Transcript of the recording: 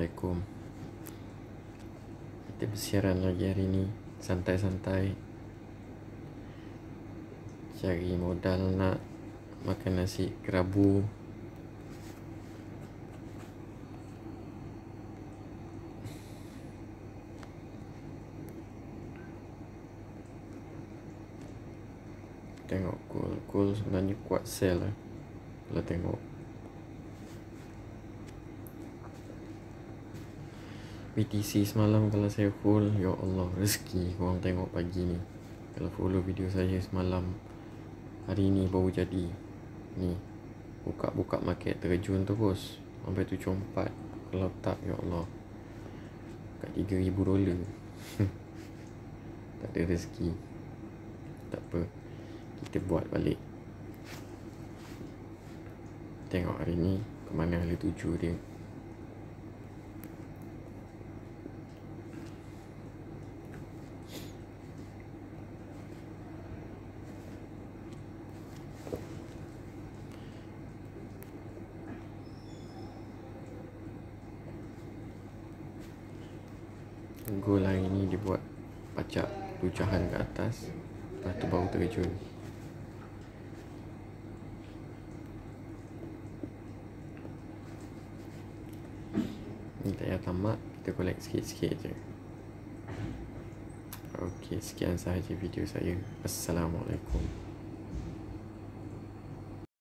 Assalamualaikum. Kita bersiaran lagi hari ni, santai-santai, cari modal nak makan nasi kerabu. Tengok Cool sebenarnya kuat sell lah. Kalau tengok BTC semalam, kalau saya full, ya Allah, rezeki korang tengok pagi ni. Kalau follow video saya semalam, hari ni baru jadi. Ni buka market terjun terus sampai 74. Kalau tak, ya Allah, kat $3,000. Tak ada rezeki. Tak apa, kita buat balik. Tengok hari ni kemana hala tuju dia. Goal hari ni dibuat pacak pecahan ke atas, lepas tu baru terjun. Ni tak payah tamak, kita collect sikit-sikit je. Okey, sekian sahaja video saya. Assalamualaikum.